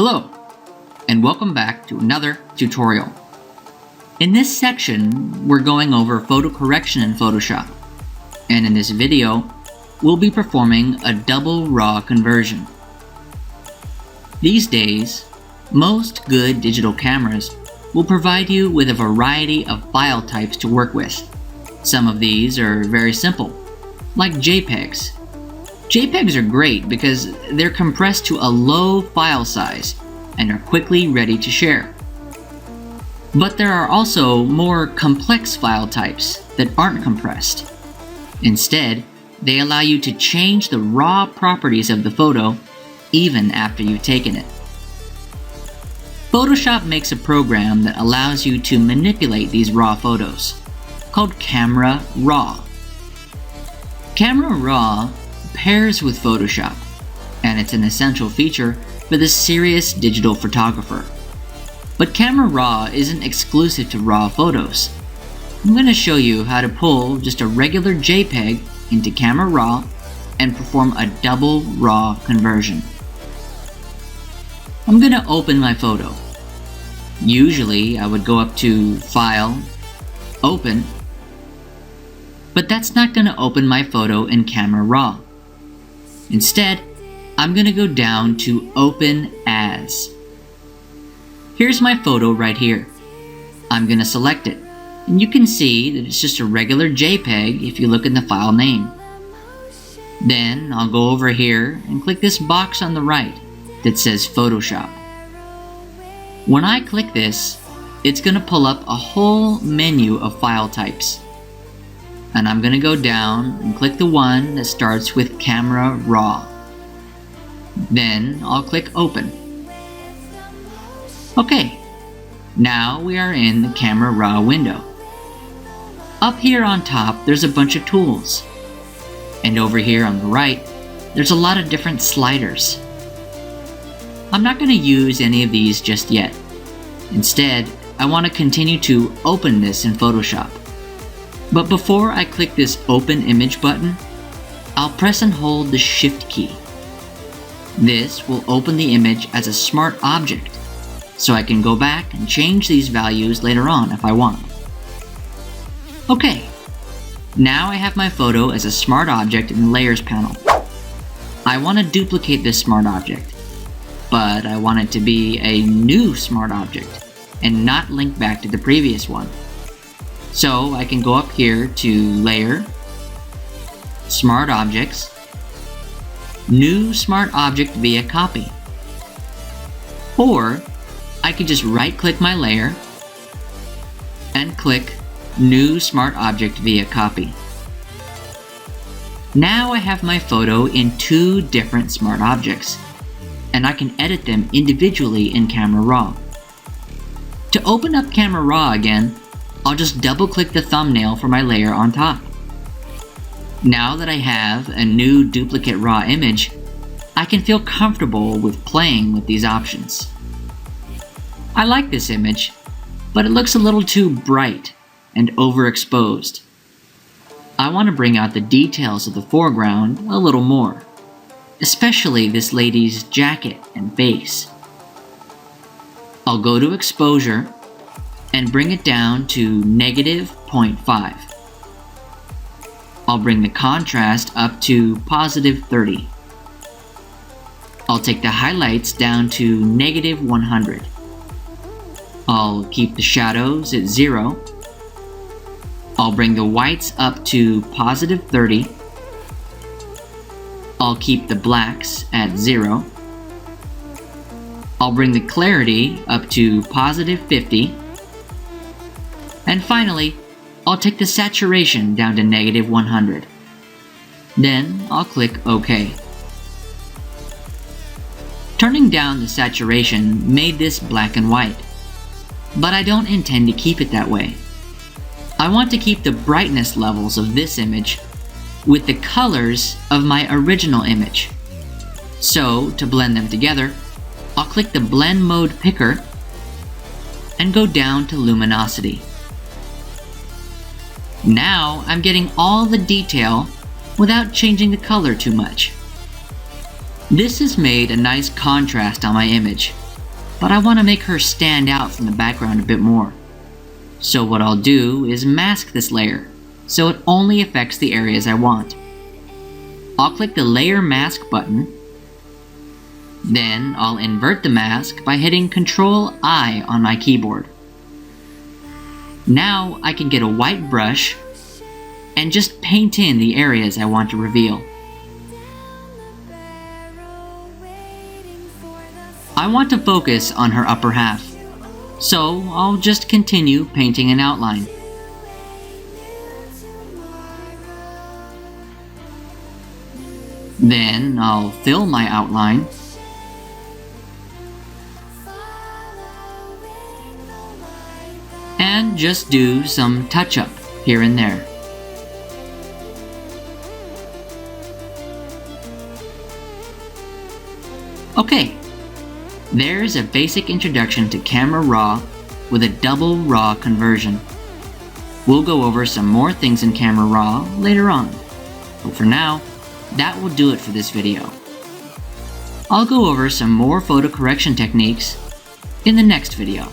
Hello, and welcome back to another tutorial. In this section, we're going over photo correction in Photoshop, and in this video, we'll be performing a double raw conversion. These days, most good digital cameras will provide you with a variety of file types to work with. Some of these are very simple, like JPEGs. JPEGs are great because they're compressed to a low file size and are quickly ready to share. But there are also more complex file types that aren't compressed. Instead, they allow you to change the raw properties of the photo even after you've taken it. Photoshop makes a program that allows you to manipulate these raw photos, called Camera Raw. Camera Raw pairs with Photoshop, and it's an essential feature for the serious digital photographer. But Camera Raw isn't exclusive to raw photos. I'm going to show you how to pull just a regular JPEG into Camera Raw and perform a double raw conversion. I'm going to open my photo. Usually I would go up to File, Open, but that's not going to open my photo in Camera Raw. Instead, I'm going to go down to Open As. Here's my photo right here. I'm going to select it, and you can see that it's just a regular JPEG if you look in the file name. Then I'll go over here and click this box on the right that says Photoshop. When I click this, it's going to pull up a whole menu of file types. And I'm going to go down and click the one that starts with Camera Raw. Then I'll click Open. Okay, now we are in the Camera Raw window. Up here on top, there's a bunch of tools. And over here on the right, there's a lot of different sliders. I'm not going to use any of these just yet. Instead, I want to continue to open this in Photoshop. But before I click this Open Image button, I'll press and hold the Shift key. This will open the image as a smart object, so I can go back and change these values later on if I want. Okay, now I have my photo as a smart object in the Layers panel. I want to duplicate this smart object, but I want it to be a new smart object and not link back to the previous one. So I can go up here to Layer, Smart Objects, New Smart Object via Copy. Or I could just right-click my layer and click New Smart Object via Copy. Now I have my photo in two different smart objects, and I can edit them individually in Camera Raw. To open up Camera Raw again, I'll just double-click the thumbnail for my layer on top. Now that I have a new duplicate raw image, I can feel comfortable with playing with these options. I like this image, but it looks a little too bright and overexposed. I want to bring out the details of the foreground a little more, especially this lady's jacket and face. I'll go to Exposure and bring it down to -0.5. I'll bring the contrast up to +30. I'll take the highlights down to -100. I'll keep the shadows at 0. I'll bring the whites up to +30. I'll keep the blacks at 0. I'll bring the clarity up to +50. And finally, I'll take the saturation down to -100. Then I'll click OK. Turning down the saturation made this black and white, but I don't intend to keep it that way. I want to keep the brightness levels of this image with the colors of my original image. So, to blend them together, I'll click the Blend Mode picker and go down to Luminosity. Now I'm getting all the detail without changing the color too much. This has made a nice contrast on my image, but I want to make her stand out from the background a bit more. So what I'll do is mask this layer, so it only affects the areas I want. I'll click the Layer Mask button. Then I'll invert the mask by hitting Ctrl-I on my keyboard. Now I can get a white brush and just paint in the areas I want to reveal. I want to focus on her upper half, so I'll just continue painting an outline. Then I'll fill my outline. And just do some touch-up here and there. Okay, there's a basic introduction to Camera Raw with a double RAW conversion. We'll go over some more things in Camera Raw later on, but for now, that will do it for this video. I'll go over some more photo correction techniques in the next video.